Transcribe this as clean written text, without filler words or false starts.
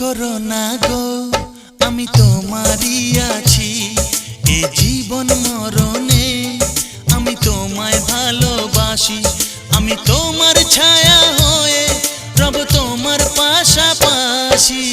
করো না গো, আমি তোমারই আছি। এ জীবন মরণে আমি তোমায় ভালোবাসি। আমি তোমার ছায়া হয়ে রব তোমার পাশাপাশি।